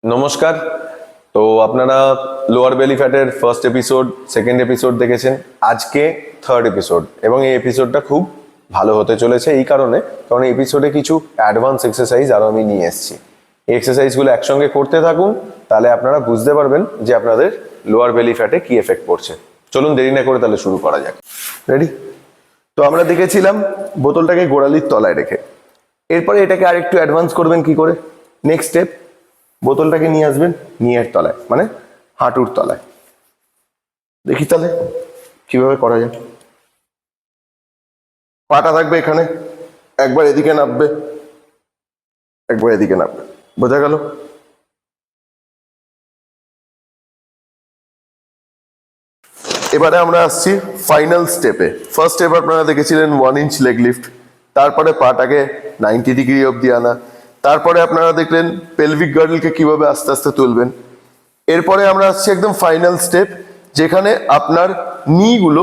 নমস্কার। তো আপনারা লোয়ার বেলি ফ্যাটের ফার্স্ট এপিসোড, সেকেন্ড এপিসোড দেখেছেন, আজকে থার্ড এপিসোড, এবং এই এপিসোডটা খুব ভালো হতে চলেছে এই কারণে, কারণ এই এপিসোডে কিছু অ্যাডভান্স এক্সারসাইজ আরও আমি নিয়ে এসেছি। এই এক্সারসাইজগুলো একসঙ্গে করতে থাকুন, তাহলে আপনারা বুঝতে পারবেন যে আপনাদের লোয়ার বেলি ফ্যাটে কি এফেক্ট পড়ছে। চলুন দেরি না করে তাহলে শুরু করা যাক। রেডি? তো আমরা দেখেছিলাম বোতলটাকে গোড়ালির তলায় রেখে, এরপরে এটাকে আরেকটু অ্যাডভান্স করবেন কি করে। নেক্সট স্টেপ, বোতলটাকে নিয়ে আসবেন নিয়ের তলায়, মানে হাঁটুর তলায়। দেখি তাহলে কিভাবে করা যায়। পাটা থাকবে এখানে, একবার এদিকে নামবে, একবার এদিকে নামবে, বোঝা গেল? এবারে আমরা আসছি ফাইনাল স্টেপে। ফার্স্ট স্টেপ আপনারা দেখেছিলেন 1 ইঞ্চ লেগ লিফট, তারপরে পাটাকে 90 ডিগ্রি অবধি আনা, তারপরে আপনারা দেখলেন পেলভিক গার্ডলকে কিভাবে আস্তে আস্তে তুলবেন। এরপরে আমরা আসছি একদম ফাইনাল স্টেপ, যেখানে আপনার নিগুলো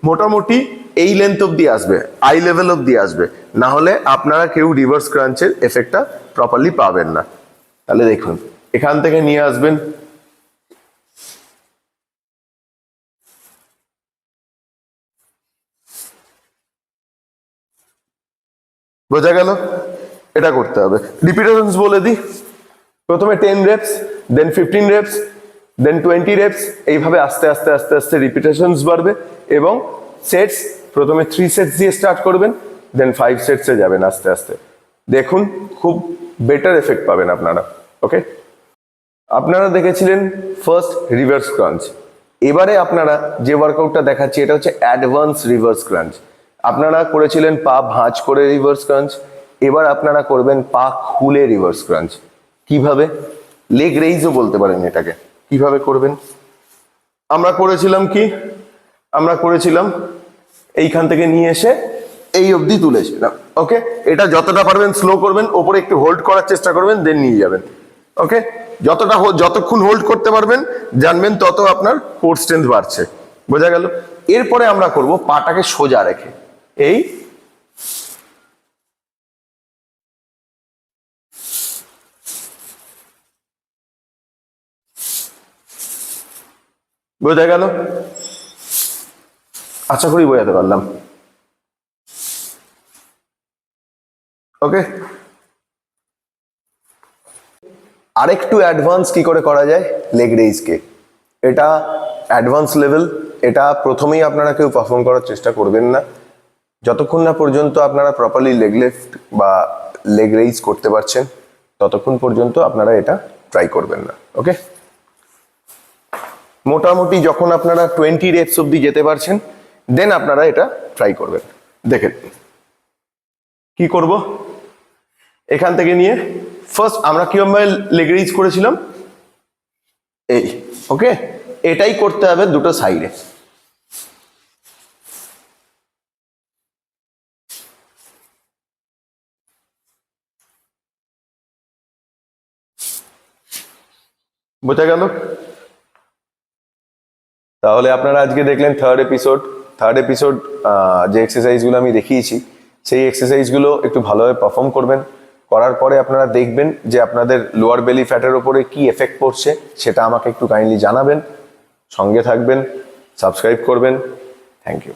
মোটামুটি এই লেন্থ অবধি আসবে, আই লেভেল অবধি আসবে, না হলে আপনারা কেউ রিভার্স ক্রাঞ্চের এফেক্টটা প্রপারলি পাবেন না। তাহলে দেখুন, এখান থেকে নিয়ে আসবেন বোঝা গেল? এটা করতে হবে। রিপিটেশনস বলে দিই, প্রথমে 10 রেপস, দেন 15 রেপস, দেন 20 রেপস, এইভাবে আস্তে আস্তে আস্তে আস্তে রিপিটেশনস বাড়বে। এবং সেটস প্রথমে 3 সেটস দিয়ে স্টার্ট করবেন, দেন 5 সেটসে যাবেন আস্তে আস্তে। দেখুন খুব বেটার এফেক্ট পাবেন আপনারা। ওকে, আপনারা দেখেছিলেন ফার্স্ট রিভার্স ক্রাঞ্চ। এবারে আপনারা যে ওয়ার্কআউটটা দেখাচ্ছি এটা হচ্ছে অ্যাডভান্স রিভার্স ক্রাঞ্চ। আপনারা করেছিলেন পা ভাঁজ করে রিভার্স ক্রাঞ্চ, এবার আপনারা করবেন পা খুলে রিভার্স ক্রাঞ্চ। কিভাবে? লেগ রেইজও বলতে পারেন এটাকে। কিভাবে করবেন? আমরা করেছিলাম কি, আমরা করেছিলাম এইখান থেকে নিয়ে এসে এই অবধি তুলেছিলাম। ওকে, এটা যতটা পারবেন স্লো করবেন, ওপরে একটু হোল্ড করার চেষ্টা করবেন, দেন নিয়ে যাবেন। ওকে, যতক্ষণ হোল্ড করতে পারবেন জানবেন তত আপনার কোর স্ট্রেংথ বাড়ছে। বোঝা গেল? এরপরে আমরা করব পাটাকে সোজা রেখে, এই বোঝা গেল? আশা করি বোঝাতে পারলাম। ওকে, আরেকটু অ্যাডভান্স কি করে করা যায় লেগ রেইজকে, এটা অ্যাডভান্স লেভেল। এটা প্রথমেই আপনারা কেউ পারফর্ম করার চেষ্টা করবেন না যতক্ষণ না পর্যন্ত আপনারা প্রপারলি লেগ লিফট বা লেগ রেইজ করতে পারছেন, ততক্ষণ পর্যন্ত আপনারা এটা ট্রাই করবেন না। ওকে, মোটামুটি যখন আপনারা 20 রেপস অব্দি যেতে পারছেন, দেন আপনারা এটা ট্রাই করবেন। দেখেন কি করব। এখান থেকে নিয়ে ফার্স্ট আমরা কিভাবে লেগ রেইজ করেছিলাম, এই। ওকে, এটাই করতে হবে দুটো সাইডে। বোঝা গেল? তাহলে আপনারা আজকে দেখলেন থার্ড এপিসোড। যে এক্সারসাইজগুলো আমি দেখিয়েছি, সেই এক্সারসাইজগুলো একটু ভালোভাবে পারফর্ম করবেন। করার পরে আপনারা দেখবেন যে আপনাদের লোয়ার বেলি ফ্যাটের ওপরে কি এফেক্ট পড়ছে, সেটা আমাকে একটু কাইন্ডলি জানাবেন। সঙ্গে থাকবেন, সাবস্ক্রাইব করবেন। Thank you.